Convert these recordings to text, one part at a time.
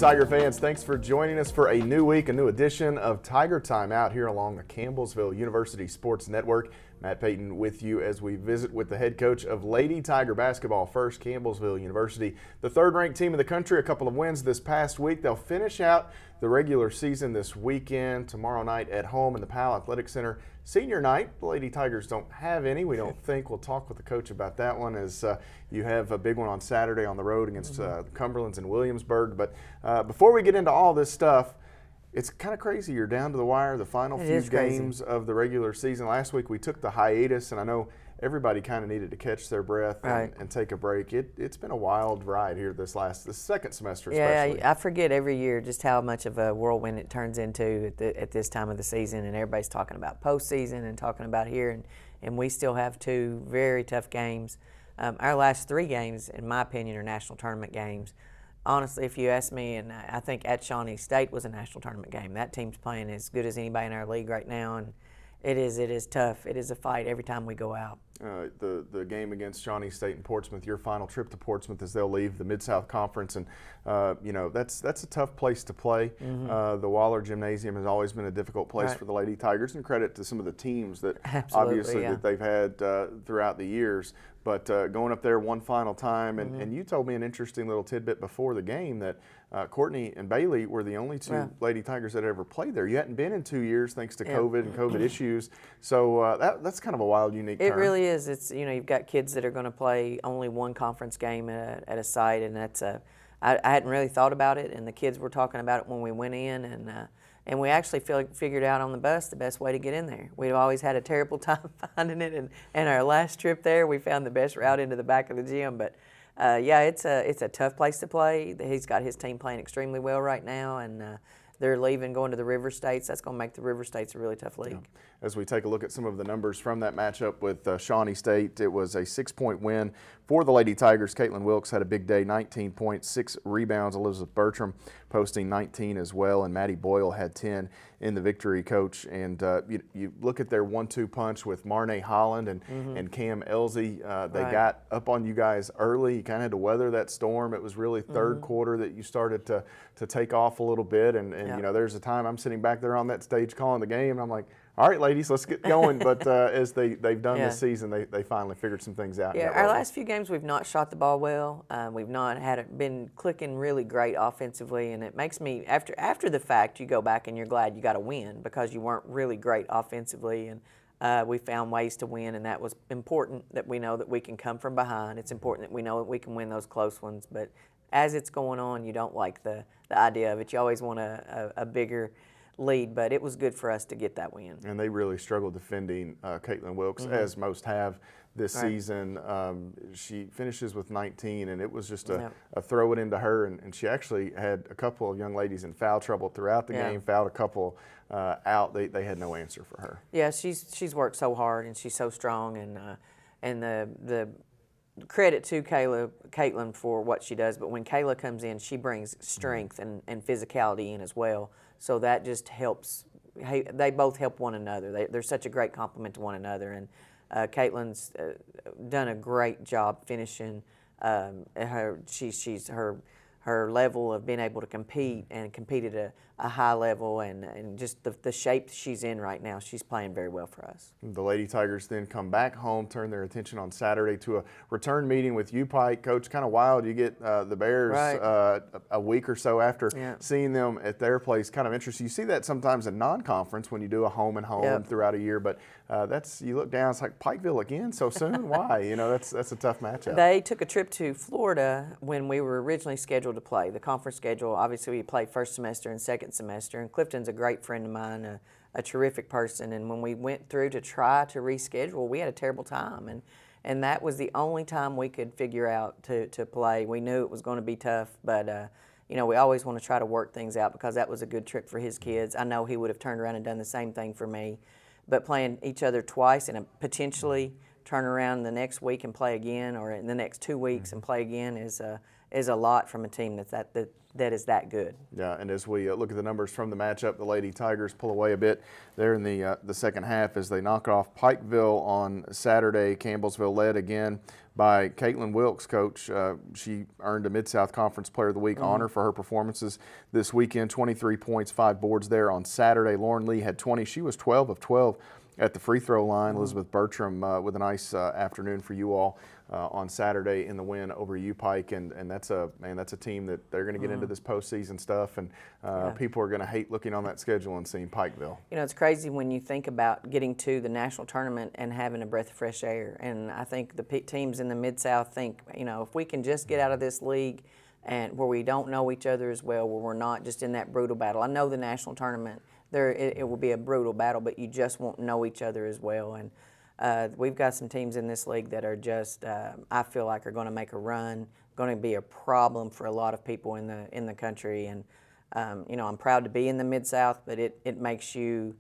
Tiger fans, thanks for joining us for a new week, a new edition of Tiger Timeout here along the Campbellsville University Sports Network. Matt Payton with you as we visit with the head coach of Lady Tiger basketball, first Campbellsville University, the third-ranked team in the country. A couple of wins this past week. They'll finish out the regular season this weekend, tomorrow night at home in the Powell Athletic Center. Senior night, the Lady Tigers don't have any, we don't think. We'll talk with the coach about that one as you have a big one on Saturday on the road against Cumberlands in Williamsburg. But before we get into all this stuff, it's kind of crazy. You're down to the wire, the final few games of the regular season. Last week we took the hiatus, and I know everybody kind of needed to catch their breath and take a break. It's been a wild ride here this second semester especially. Yeah, I forget every year just how much of a whirlwind it turns into at this time of the season, and everybody's talking about postseason and talking about here, and we still have two very tough games. Our last three games, in my opinion, are national tournament games. Honestly, if you ask me, and I think at Shawnee State was a national tournament game. That team's playing as good as anybody in our league right now, and it is tough. It is a fight every time we go out. The game against Shawnee State and Portsmouth, your final trip to Portsmouth as they'll leave the Mid-South Conference, and that's a tough place to play. The Waller Gymnasium has always been a difficult place for the Lady Tigers, and credit to some of the teams that that they've had throughout the years. But going up there one final time, and you told me an interesting little tidbit before the game that Courtney and Bailey were the only two Lady Tigers that ever played there. You hadn't been in 2 years thanks to COVID and COVID issues. So that's kind of a wild, unique turn. It really is. It's you've got kids that are going to play only one conference game at a site, and that's I hadn't really thought about it, and the kids were talking about it when we went in, and we actually figured out on the bus the best way to get in there. We've always had a terrible time finding it, and our last trip there, we found the best route into the back of the gym. But it's a tough place to play. He's got his team playing extremely well right now, and they're leaving, going to the River States. That's going to make the River States a really tough league. Yeah. As we take a look at some of the numbers from that matchup with Shawnee State, it was a 6-point win for the Lady Tigers. Caitlin Wilkes had a big day, 19 points, 6 rebounds. Elizabeth Bertram posting 19 as well, and Maddie Boyle had 10 in the victory, Coach. And you look at their 1-2 punch with Marnay Holland and Cam Elsie. They got up on you guys early. You kind of had to weather that storm. It was really third quarter that you started to take off a little bit. And there's a time I'm sitting back there on that stage calling the game, and I'm like, all right, ladies, let's get going. But as they've done this season, they finally figured some things out. Yeah, our last few games we've not shot the ball well. We've not been clicking really great offensively, and it makes me, after the fact, you go back and you're glad you got a win because you weren't really great offensively, and we found ways to win, and that was important that we know that we can come from behind. It's important that we know that we can win those close ones, but as it's going on, you don't like the idea of it. You always want a bigger lead, but it was good for us to get that win. And they really struggled defending Caitlin Wilkes, as most have this season. She finishes with 19, and it was just a throw it into her, and she actually had a couple of young ladies in foul trouble throughout the game, fouled a couple out. They had no answer for her. Yeah, she's worked so hard, and she's so strong, and the credit to Caitlin for what she does, but when Kayla comes in, she brings strength and physicality in as well. So that just helps. They both help one another. They're such a great complement to one another. And Caitlin's done a great job finishing. Her level of being able to compete at a high level, and just the shape she's in right now, she's playing very well for us. The Lady Tigers then come back home, turn their attention on Saturday to a return meeting with UPike. Coach, kind of wild. You get the Bears a week or so after seeing them at their place. Kind of interesting. You see that sometimes in non-conference when you do a home and home throughout a year, but you look down, it's like Pikeville again so soon. Why? That's a tough matchup. They took a trip to Florida when we were originally scheduled to play. The conference schedule, obviously we play first semester and second semester, and Clifton's a great friend of mine, a terrific person, and when we went through to try to reschedule, we had a terrible time, and that was the only time we could figure out to play. We knew it was going to be tough, but we always want to try to work things out because that was a good trip for his kids. I know he would have turned around and done the same thing for me, but playing each other twice and potentially turn around the next week and play again, or in the next 2 weeks and play again, is a lot from a team that is that good. Yeah, and as we look at the numbers from the matchup, the Lady Tigers pull away a bit there in the second half as they knock off Pikeville on Saturday. Campbellsville led again by Caitlin Wilkes, coach. She earned a Mid-South Conference Player of the Week honor for her performances this weekend. 23 points, 5 boards there on Saturday. Lauren Lee had 20. She was 12 of 12 at the free throw line. Elizabeth Bertram with a nice afternoon for you all on Saturday in the win over UPike, and that's a team that they're going to get into this postseason stuff, and people are going to hate looking on that schedule and seeing Pikeville. You know, it's crazy when you think about getting to the national tournament and having a breath of fresh air. And I think the teams in the Mid-South think, you know, if we can just get out of this league and where we don't know each other as well, where we're not just in that brutal battle. I know the national tournament, it will be a brutal battle, but you just won't know each other as well. And we've got some teams in this league that are just, I feel like, are going to make a run, going to be a problem for a lot of people in the country. And you know, I'm proud to be in the Mid-South, but it makes you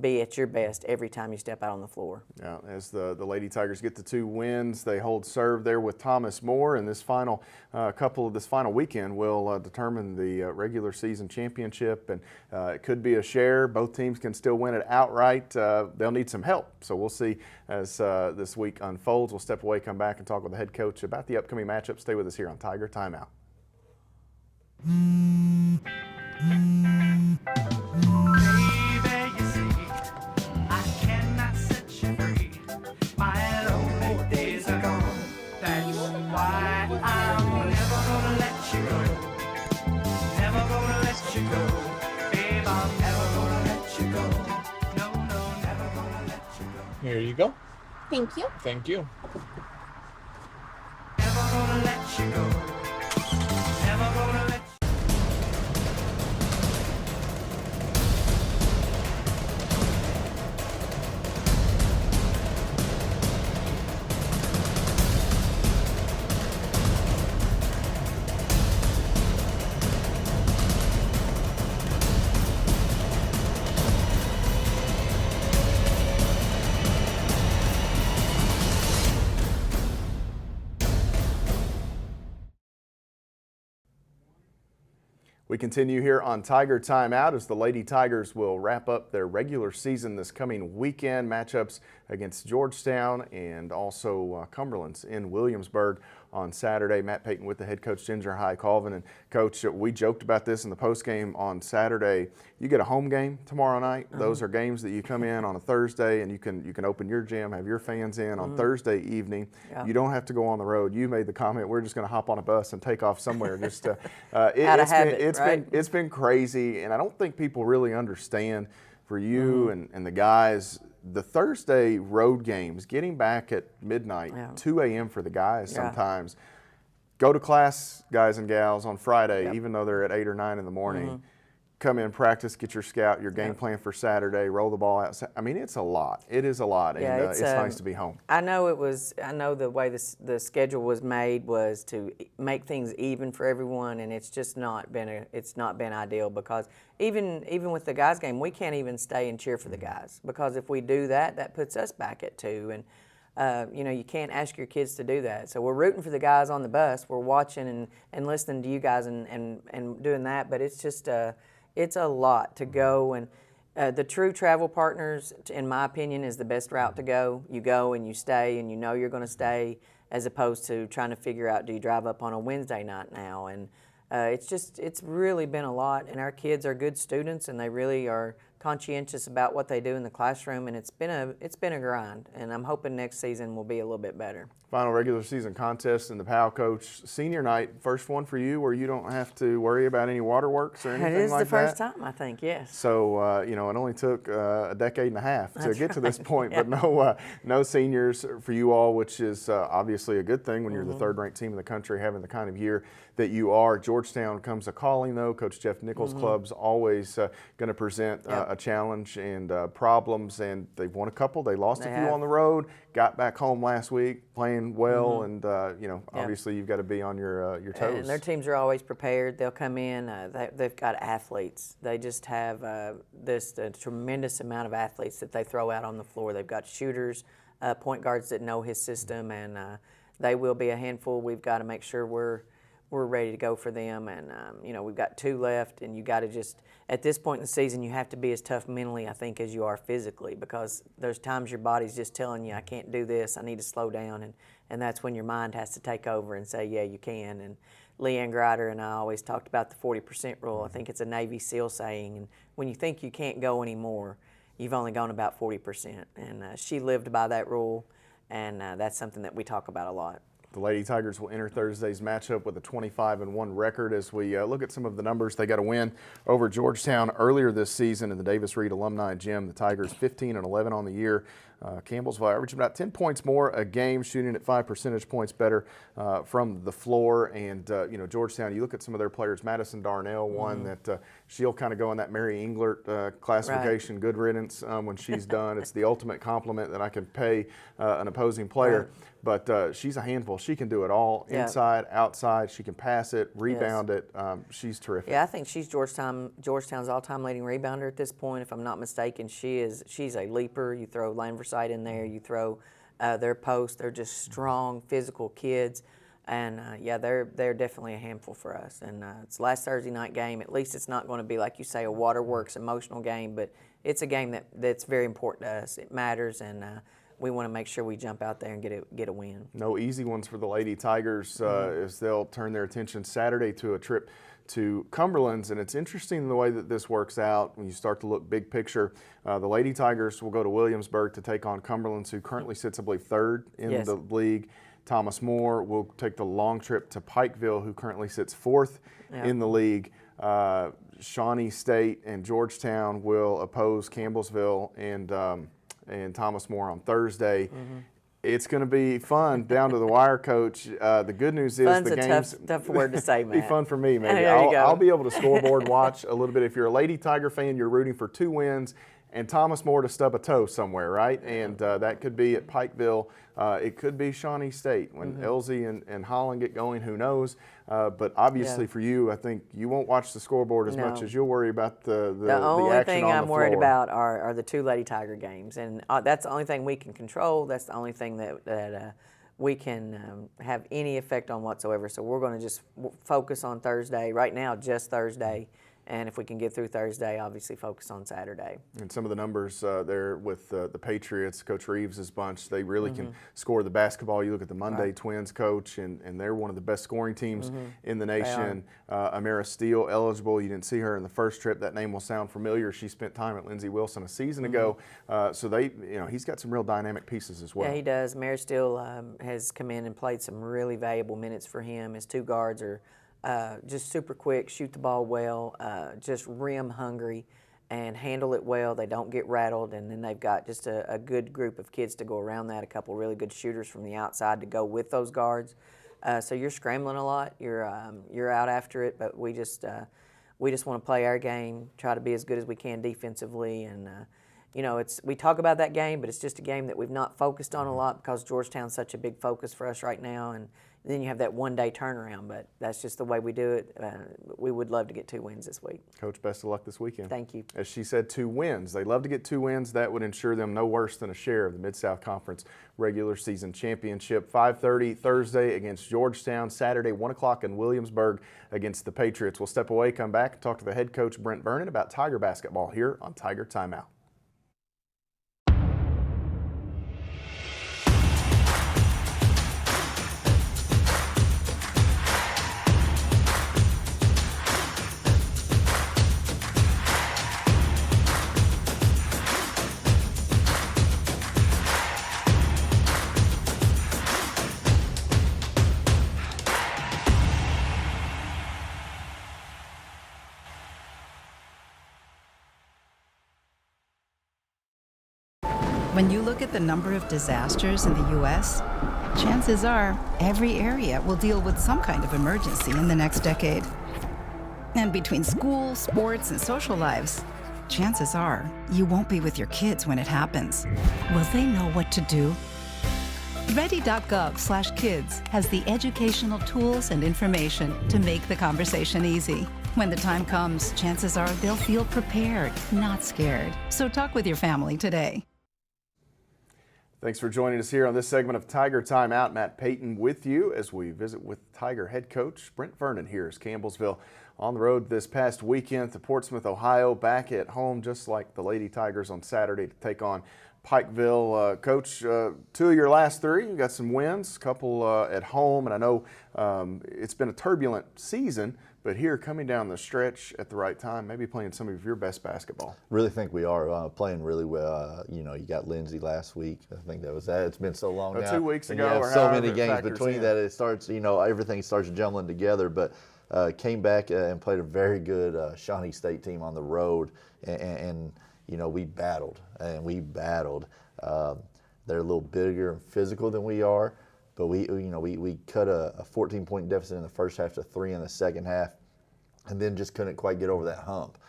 be at your best every time you step out on the floor. Yeah, as the Lady Tigers get the 2 wins, they hold serve there with Thomas More, and this final this final weekend will determine the regular season championship, and it could be a share. Both teams can still win it outright. They'll need some help, so we'll see as this week unfolds. We'll step away, come back, and talk with the head coach about the upcoming matchup. Stay with us here on Tiger Timeout. Here you go. Thank you. Thank you. Never gonna let you go. Never gonna let you We continue here on Tiger Timeout as the Lady Tigers will wrap up their regular season this coming weekend. Matchups against Georgetown and also Cumberlands in Williamsburg on Saturday. Matt Payton with the head coach, Ginger High Colvin. And Coach, we joked about this in the postgame on Saturday. You get a home game tomorrow night. Those are games that you come in on a Thursday and you can open your gym, have your fans in on Thursday evening. You don't have to go on the road. You made the comment, we're just going to hop on a bus and take off somewhere. Just it's been crazy, and I don't think people really understand for you and the guys. The Thursday road games, getting back at midnight, 2 a.m. for the guys sometimes. Go to class, guys and gals, on Friday, even though they're at 8 or 9 in the morning. Come in, practice, get your scout, your game plan for Saturday, roll the ball out. I mean, it's a lot. It is a lot, and it's nice to be home. I know the way the schedule was made was to make things even for everyone, and it's just not been ideal, because even with the guys game, we can't even stay and cheer for the guys, because if we do that, that puts us back at 2, and you know, you can't ask your kids to do that. So we're rooting for the guys on the bus. We're watching and listening to you guys and doing that, but it's just it's a lot to go, and the true travel partners, in my opinion, is the best route to go. You go and you stay, and you know you're going to stay, as opposed to trying to figure out, do you drive up on a Wednesday night now? And it's really been a lot, and our kids are good students, and they really are conscientious about what they do in the classroom, and it's been a grind, and I'm hoping next season will be a little bit better. Final regular season contest in the PAL, Coach. Senior night, first one for you where you don't have to worry about any waterworks or anything like that? It is the first time, I think, yes. So, you know, it only took a decade and a half to get to this point, but no seniors for you all, which is obviously a good thing when you're the third-ranked team in the country, having the kind of year that you are. Georgetown comes a calling, though. Coach Jeff Nichols' club's always going to present a challenge and problems, and they've won a couple. They lost a few on the road, got back home last week, playing well, and you know, obviously you've got to be on your toes. And their teams are always prepared. They'll come in. They've got athletes. They just have a tremendous amount of athletes that they throw out on the floor. They've got shooters, point guards that know his system, and they will be a handful. We've got to make sure we're ready to go for them. And you know, we've got 2 left, and you got to just, at this point in the season, you have to be as tough mentally, I think, as you are physically, because there's times your body's just telling you, I can't do this, I need to slow down, and that's when your mind has to take over and say, yeah, you can. And Leanne Grider and I always talked about the 40% rule. I think it's a Navy SEAL saying, and when you think you can't go anymore, you've only gone about 40%. And she lived by that rule, and that's something that we talk about a lot. The Lady Tigers will enter Thursday's matchup with a 25-1 record. As we look at some of the numbers, they got a win over Georgetown earlier this season in the Davis Reed Alumni Gym. The Tigers 15-11 on the year. Campbellsville averaged about 10 points more a game, shooting at 5 percentage points better from the floor. And, you know, Georgetown, you look at some of their players, Madison Darnell, one that she'll kind of go in that Mary Englert classification, good riddance when she's done. It's the ultimate compliment that I can pay an opposing player. But she's a handful. She can do it all, inside, outside. She can pass it, rebound it. She's terrific. Yeah, I think she's Georgetown's all-time leading rebounder at this point, if I'm not mistaken. She's a leaper. You throw Lane Forsythe in there. You throw their post. They're just strong, physical kids. And, yeah, they're definitely a handful for us. And it's last Thursday night game. At least it's not going to be, like you say, a waterworks emotional game, but it's a game that's very important to us. It matters, and we want to make sure we jump out there and get a win. No easy ones for the Lady Tigers as they'll turn their attention Saturday to a trip to Cumberlands. And it's interesting the way that this works out when you start to look big picture. The Lady Tigers will go to Williamsburg to take on Cumberlands, who currently sits, I believe, 3rd in the league. Thomas More will take the long trip to Pikeville, who currently sits 4th in the league. Shawnee State and Georgetown will oppose Campbellsville and Thomas More on Thursday. It's going to be fun down to the wire, Coach. The good news is Fun's the game's a tough word to say, Matt. be fun for me, maybe. There you go. I'll be able to scoreboard watch a little bit. If you're a Lady Tiger fan, you're rooting for 2 wins and Thomas More to stub a toe somewhere, right? And that could be at Pikeville. It could be Shawnee State. When Elsie and Holland get going, who knows? But obviously for you, I think you won't watch the scoreboard as much as you'll worry about the only action thing on the I'm worried floor. about are the 2 Lady Tiger games. And that's the only thing we can control. That's the only thing that we can have any effect on whatsoever. So we're going to just focus on Thursday. Right now, just Thursday. And if we can get through Thursday, obviously focus on Saturday. And some of the numbers there with the Patriots, Coach Reeves' bunch, they really can score the basketball. You look at the Monday Twins, Coach, and they're one of the best scoring teams in the nation. Amara Steele eligible. You didn't see her in the first trip. That name will sound familiar. She spent time at Lindsey Wilson a season ago. So he's got some real dynamic pieces as well. Yeah, he does. Amara Steele has come in and played some really valuable minutes for him. His 2 guards are just super quick, shoot the ball well, just rim hungry, and handle it well. They don't get rattled, and then they've got just a good group of kids to go around that, a couple really good shooters from the outside to go with those guards. So you're scrambling a lot. You're out after it, but we just want to play our game, try to be as good as we can defensively, and you know, we talk about that game, but it's just a game that we've not focused on a lot because Georgetown's such a big focus for us right now, and then you have that one-day turnaround, but that's just the way we do it. We would love to get 2 wins this week. Coach, best of luck this weekend. Thank you. As she said, 2 wins. They love to get 2 wins. That would ensure them no worse than a share of the Mid-South Conference regular season championship. 5:30 Thursday against Georgetown. Saturday, 1 o'clock in Williamsburg against the Patriots. We'll step away, come back, and talk to the head coach, Brent Vernon, about Tiger basketball here on Tiger Timeout. When you look at the number of disasters in the U.S., chances are every area will deal with some kind of emergency in the next decade. And between school, sports, and social lives, chances are you won't be with your kids when it happens. Will they know what to do? Ready.gov/kids has the educational tools and information to make the conversation easy. When the time comes, chances are they'll feel prepared, not scared. So talk with your family today. Thanks for joining us here on this segment of Tiger Timeout. Matt Payton with you as we visit with Tiger head coach Brent Vernon here as Campbellsville on the road this past weekend to Portsmouth, Ohio, back at home just like the Lady Tigers on Saturday to take on Pikeville. Coach, 2 of your last 3, you got some wins, a couple at home, and I know it's been a turbulent season, but here coming down the stretch at the right time, maybe playing some of your best basketball. Really think we are playing really well. You got Lindsay last week. I think that was that. It's been so long now. 2 weeks ago, and or so many however it games factors between in. that it starts. Everything starts jumbling together. But came back and played a very good Shawnee State team on the road, and we battled and we battled. They're a little bigger and physical than we are, but we cut a 14-point deficit in the first half to 3 in the second half. And then just couldn't quite get over that hump.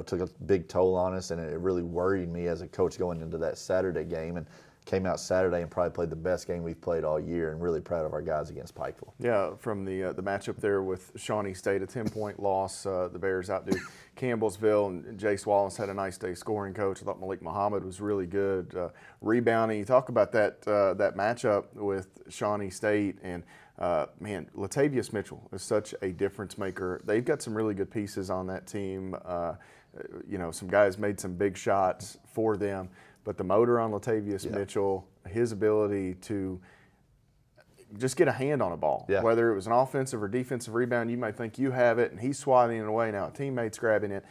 Took a big toll on us, and it really worried me as a coach going into that Saturday game. And came out Saturday and probably played the best game we've played all year, and really proud of our guys against Pikeville. Yeah, from the matchup there with Shawnee State, a 10-point loss. The Bears outdid Campbellsville, and Jace Wallace had a nice day scoring, coach. I thought Malik Muhammad was really good. Rebounding, you talk about that matchup with Shawnee State, and Latavius Mitchell is such a difference maker. They've got some really good pieces on that team. Some guys made some big shots for them. But the motor on Latavius Mitchell, his ability to just get a hand on a ball, whether it was an offensive or defensive rebound, you might think you have it, and he's swatting it away. Now a teammate's grabbing it.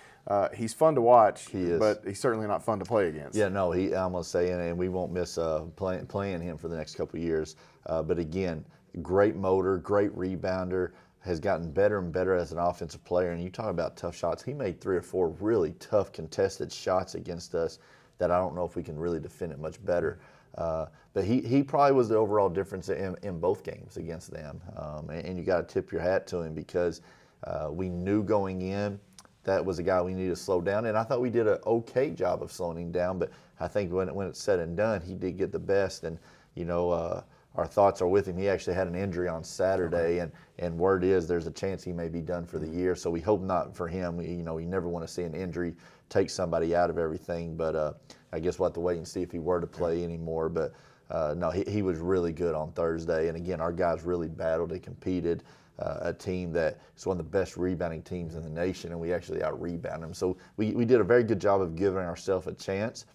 He's fun to watch, but he's certainly not fun to play against. Yeah, no, I'm going to say, and we won't miss playing him for the next couple of years. But again, great motor, great rebounder, has gotten better and better as an offensive player. And you talk about tough shots. He made 3 or 4 really tough contested shots against us that I don't know if we can really defend it much better. But he probably was the overall difference in both games against them. And you got to tip your hat to him because we knew going in that was a guy we needed to slow down. And I thought we did an okay job of slowing him down. But I think when it's said and done, he did get the best. And, our thoughts are with him. He actually had an injury on Saturday, and word is there's a chance he may be done for the year. So we hope not for him. You never want to see an injury take somebody out of everything. But I guess we'll have to wait and see if he were to play anymore. But no, he was really good on Thursday. And again, our guys really battled and competed. A team that is one of the best rebounding teams in the nation, and we actually out-rebounded them. So we did a very good job of giving ourselves a chance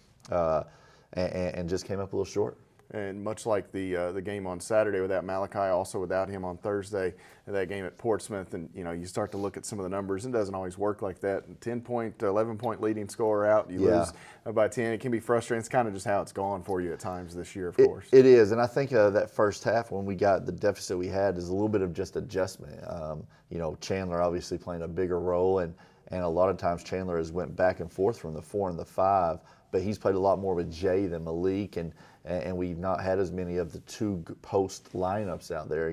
and just came up a little short. And much like the game on Saturday without Malachi, also without him on Thursday, that game at Portsmouth, and you start to look at some of the numbers. It doesn't always work like that. 10-point, 11-point leading scorer out, you lose by 10. It can be frustrating. It's kind of just how it's gone for you at times this year, of course. It is, and I think that first half when we got the deficit we had is a little bit of just adjustment. Chandler obviously playing a bigger role, and a lot of times Chandler has went back and forth from the 4 and the 5. But he's played a lot more with Jay than Malik, and we've not had as many of the 2 post lineups out there.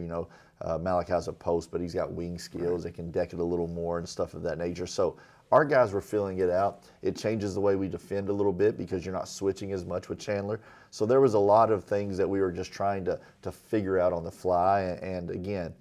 Malachi's a post, but he's got wing skills that can deck it a little more and stuff of that nature. So our guys were filling it out. It changes the way we defend a little bit because you're not switching as much with Chandler. So there was a lot of things that we were just trying to figure out on the fly, and again,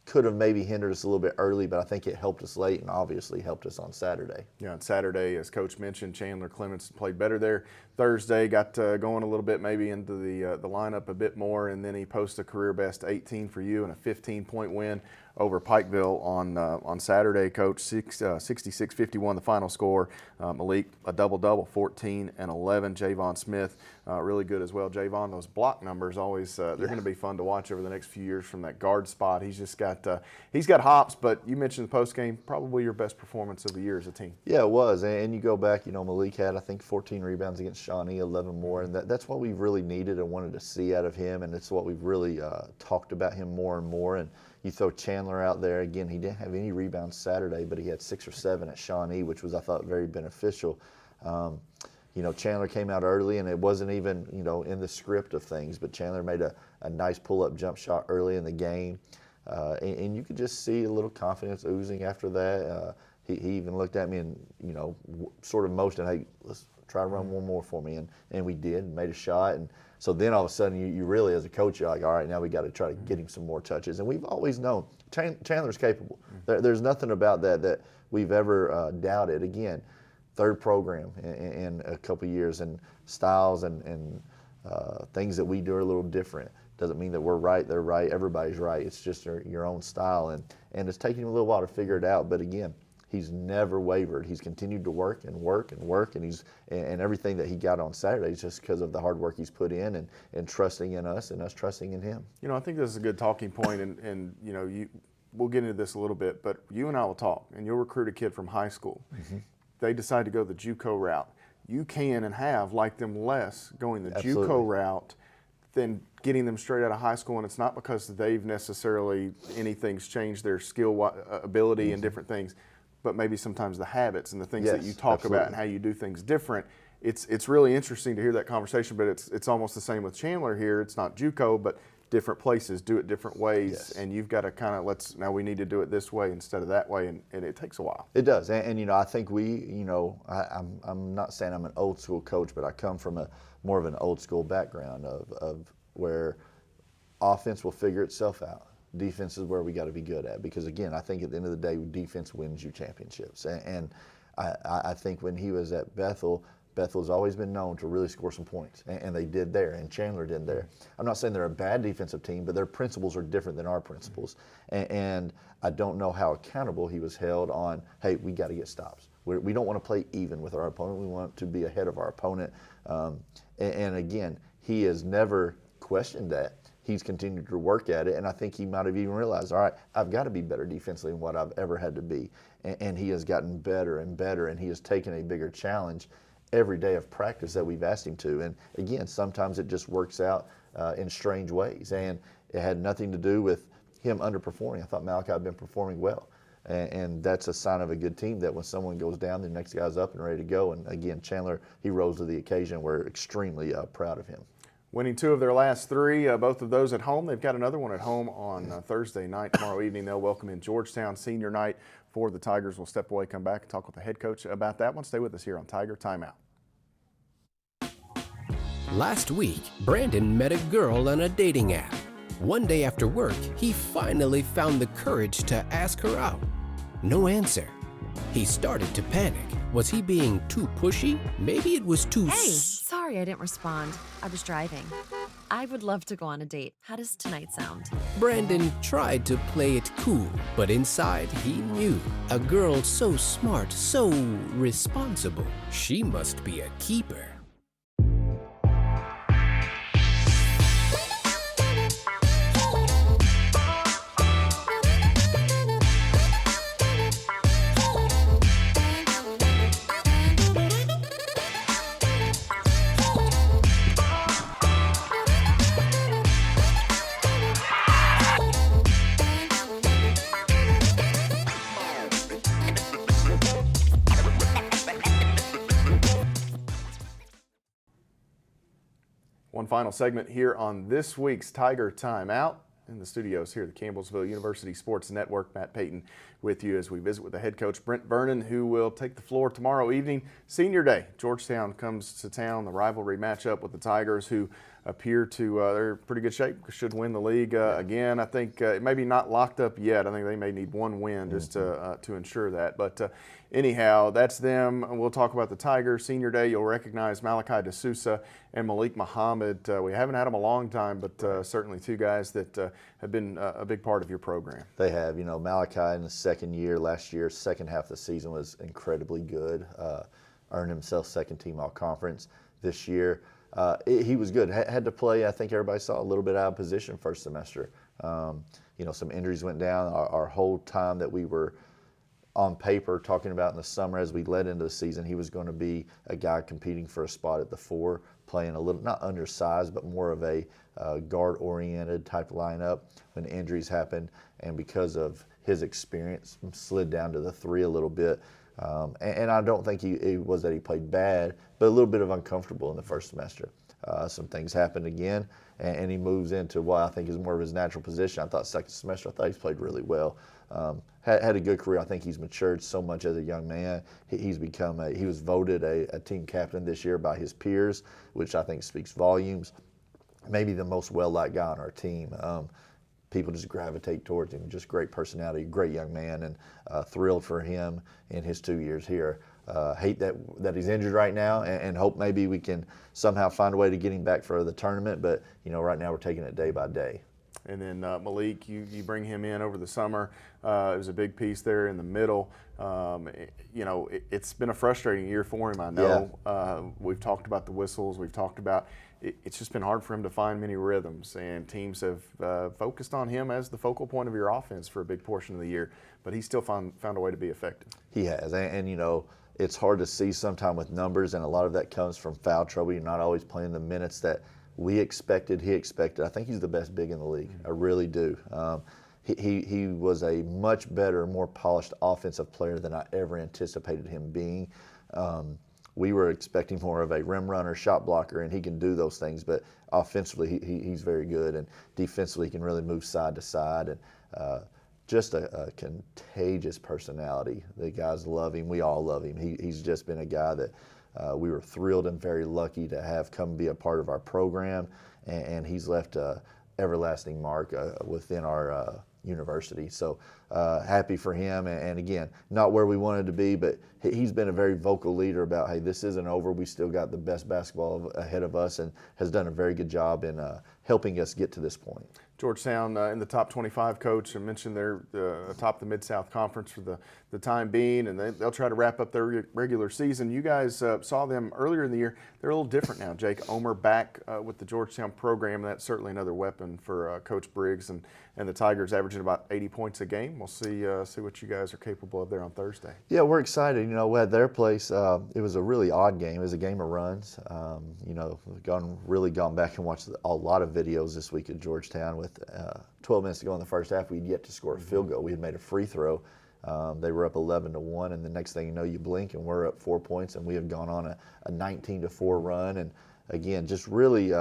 could have maybe hindered us a little bit early, but I think it helped us late and obviously helped us on Saturday. Yeah, on Saturday, as Coach mentioned, Chandler Clements played better there. Thursday got going a little bit maybe into the lineup a bit more, and then he posted a career-best 18 for you and a 15-point win over Pikeville on Saturday, Coach. 66-51 the final score. Malik, a double-double, 14 and 11. Javon Smith, really good as well. Javon, those block numbers always, they're going to be fun to watch over the next few years from that guard spot. He's just got, he's got hops, but you mentioned the postgame, probably your best performance of the year as a team. Yeah, it was. And you go back, Malik had, I think, 14 rebounds against Shawnee, 11 more, and that's what we've really needed and wanted to see out of him, and it's what we've really talked about him more and more. And you throw Chandler out there, again, he didn't have any rebounds Saturday, but he had 6 or 7 at Shawnee, which was, I thought, very beneficial. Chandler came out early, and it wasn't even, in the script of things, but Chandler made a nice pull-up jump shot early in the game, and you could just see a little confidence oozing after that. He even looked at me and, sort of motioned, hey, let's try to run one more for me, and we did, and made a shot. And so then all of a sudden you really, as a coach, you're like, all right, now we got to try to get him some more touches. And we've always known Chandler's capable. There's nothing about that we've ever doubted. Again, third program in a couple of years, and Styles and things that we do are a little different. Doesn't mean that we're right, they're right, everybody's right. It's just your own style, and it's taking him a little while to figure it out. But again, he's never wavered. He's continued to work and work and work, and and everything that he got on Saturday is just because of the hard work he's put in and trusting in us and us trusting in him. You know, I think this is a good talking point, and you know, we'll get into this a little bit, but you and I will talk, and you'll recruit a kid from high school. Mm-hmm. They decide to go the JUCO route. You can and have liked them less going the Absolutely. JUCO route than getting them straight out of high school, and it's not because they've necessarily anything's changed their skill, ability, and different things, but maybe sometimes the habits and the things that you talk about and how you do things different. It's really interesting to hear that conversation, but it's almost the same with Chandler here. It's not JUCO, but different places do it different ways, and you've got to kind of now we need to do it this way instead of that way, and it takes a while. It does, and you know, I think I'm not saying I'm an old school coach, but I come from more of an old school background of where offense will figure itself out. Defense is where we got to be good at, because again, I think at the end of the day, defense wins you championships. And I think when he was at Bethel's always been known to really score some points, and they did there, and Chandler did there. I'm not saying they're a bad defensive team, but their principles are different than our principles. And I don't know how accountable he was held on, hey, we got to get stops. We don't want to play even with our opponent. We want to be ahead of our opponent. And again, he has never questioned that. He's continued to work at it, and I think he might have even realized, all right, I've got to be better defensively than what I've ever had to be. And he has gotten better and better, and he has taken a bigger challenge every day of practice that we've asked him to. And again, sometimes it just works out in strange ways, and it had nothing to do with him underperforming. I thought Malachi had been performing well, and that's a sign of a good team, that when someone goes down, the next guy's up and ready to go. And again, Chandler, he rose to the occasion. We're extremely proud of him. Winning 2 of their last 3, both of those at home. They've got another one at home on Thursday night. Tomorrow evening, they'll welcome in Georgetown senior night for the Tigers. We'll step away, come back, and talk with the head coach about that one. Stay with us here on Tiger Timeout. Last week, Brandon met a girl on a dating app. One day after work, he finally found the courage to ask her out. No answer. He started to panic. Was he being too pushy? Maybe it was too... Hey, sorry I didn't respond. I was driving. I would love to go on a date. How does tonight sound? Brandon tried to play it cool, but inside he knew. A girl so smart, so responsible. She must be a keeper. One final segment here on this week's Tiger Timeout. In the studios here at the Campbellsville University Sports Network, Matt Payton with you as we visit with the head coach, Brent Vernon, who will take the floor tomorrow evening. Senior Day, Georgetown comes to town, the rivalry matchup with the Tigers, who appear to, they're in pretty good shape, should win the league again. I think it may be not locked up yet. I think they may need one win just to ensure that. But anyhow, that's them. We'll talk about the Tigers. Senior Day, you'll recognize Malachi DeSouza and Malik Muhammad. We haven't had them a long time, but certainly 2 guys that have been a big part of your program. They have. You know, Malachi in the second year, last year, second half of the season was incredibly good. Earned himself second team all-conference this year. He was good. Had to play, I think everybody saw, a little bit out of position first semester. You know, some injuries went down. Our whole time that we were on paper talking about in the summer as we led into the season, he was going to be a guy competing for a spot at the 4, playing a little, not undersized, but more of a guard-oriented type lineup. When injuries happened, and because of his experience, slid down to the 3 a little bit. And I don't think it was that he played bad, but a little bit of uncomfortable in the first semester. Some things happened again, and he moves into what I think is more of his natural position. I thought second semester, I thought he's played really well. Had a good career. I think he's matured so much as a young man. He's become he was voted a team captain this year by his peers, which I think speaks volumes. Maybe the most well-liked guy on our team. People just gravitate towards him. Just great personality, great young man, and thrilled for him in his 2 years here. hate that he's injured right now, and hope maybe we can somehow find a way to get him back for the tournament. But right now we're taking it day by day. And then Malik, you bring him in over the summer. It was a big piece there in the middle. It's been a frustrating year for him, I know. Yeah. We've talked about the whistles. We've talked about it's just been hard for him to find many rhythms, and teams have focused on him as the focal point of your offense for a big portion of the year. But he's still found a way to be effective. He has, and it's hard to see sometimes with numbers, and a lot of that comes from foul trouble. You're not always playing the minutes that we expected, he expected. I think he's the best big in the league. I really do. He was a much better, more polished offensive player than I ever anticipated him being. We were expecting more of a rim runner, shot blocker, and he can do those things. But offensively, he's very good, and defensively, he can really move side to side. And just a contagious personality. The guys love him. We all love him. He's just been a guy that we were thrilled and very lucky to have come be a part of our program, and he's left an everlasting mark within our university. So happy for him, and again, not where we wanted to be, but he's been a very vocal leader about, hey, this isn't over. We still got the best basketball ahead of us, and has done a very good job in helping us get to this point. Georgetown in the top 25, Coach. I mentioned they're atop the Mid-South Conference for the time being, and they'll try to wrap up their regular season. You guys saw them earlier in the year. They're a little different now. Jake Omer back with the Georgetown program. That's certainly another weapon for Coach Briggs and the Tigers, averaging about 80 points a game. We'll see what you guys are capable of there on Thursday. Yeah, we're excited. We had their place. It was a really odd game. It was a game of runs. We've gone back and watched a lot of videos this week at Georgetown. With 12 minutes to go in the first half, we'd yet to score a field goal. We had made a free throw. They were up 11-1, and the next thing you know, you blink and we're up 4 points, and we have gone on a 19-4 run. And again, just really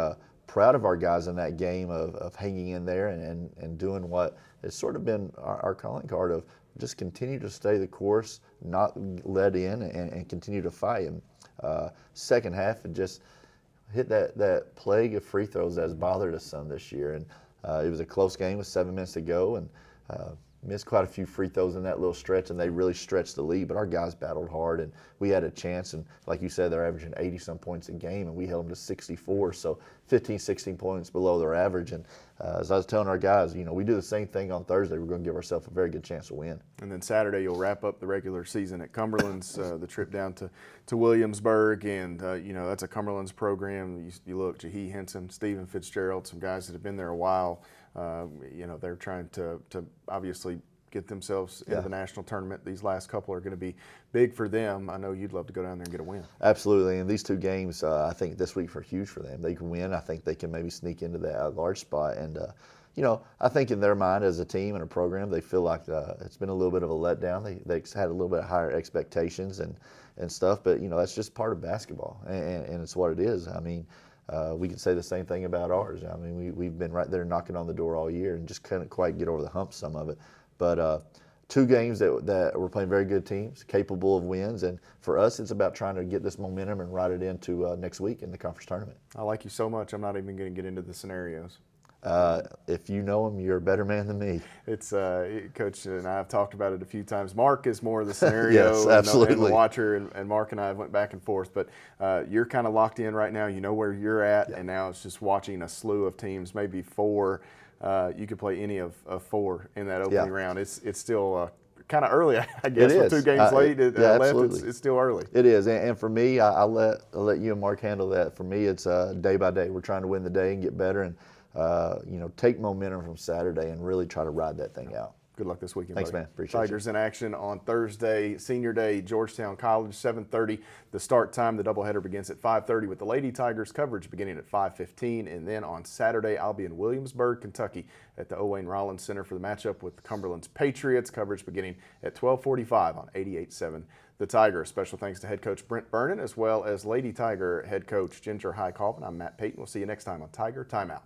proud of our guys in that game of hanging in there and doing what has sort of been our calling card of just continue to stay the course, not let in, and continue to fight. And second half, it just hit that plague of free throws that has bothered us some this year. And it was a close game with 7 minutes to go, and missed quite a few free throws in that little stretch, and they really stretched the lead. But our guys battled hard, and we had a chance. And like you said, they're averaging 80-some points a game, and we held them to 64, so 15, 16 points below their average. And as I was telling our guys, we do the same thing on Thursday. We're going to give ourselves a very good chance to win. And then Saturday, you'll wrap up the regular season at Cumberlands, the trip down to Williamsburg, and that's a Cumberlands program. You look, Jahi Henson, Stephen Fitzgerald, some guys that have been there a while. They're trying to obviously get themselves into the national tournament. These last couple are going to be big for them. I know you'd love to go down there and get a win. Absolutely, and these two games, I think this week are huge for them. They can win. I think they can maybe sneak into that large spot. And I think in their mind as a team and a program, they feel like it's been a little bit of a letdown. They had a little bit higher expectations and stuff, but that's just part of basketball, and it's what it is. I mean, we can say the same thing about ours. I mean, we've been right there knocking on the door all year and just couldn't quite get over the hump, some of it. But two games that we're playing very good teams, capable of wins, and for us, it's about trying to get this momentum and ride it into next week in the conference tournament. I like you so much, I'm not even going to get into the scenarios. If you know him, you're a better man than me. It's Coach and I have talked about it a few times. Mark is more of the scenario yes, absolutely. and the watcher, and Mark and I went back and forth. But you're kind of locked in right now. You know where you're at, and now it's just watching a slew of teams, maybe four. You could play any of four in that opening round. It's still kind of early, I guess. With 2 games left, it's still early. It is, and for me, I'll let you and Mark handle that. For me, it's day by day. We're trying to win the day and get better, and take momentum from Saturday and really try to ride that thing out. Good luck this weekend. Thanks, buddy. man. Appreciate it. Tigers in action on Thursday, senior day, Georgetown College, 7:30. The start time, the doubleheader begins at 5:30 with the Lady Tigers coverage beginning at 5:15. And then on Saturday, I'll be in Williamsburg, Kentucky at the Owain Rollins Center for the matchup with the Cumberlands Patriots, coverage beginning at 12:45 on 88.7 The Tiger. Special thanks to head coach Brent Vernon as well as Lady Tiger head coach Ginger High Colvin. I'm Matt Payton. We'll see you next time on Tiger Timeout.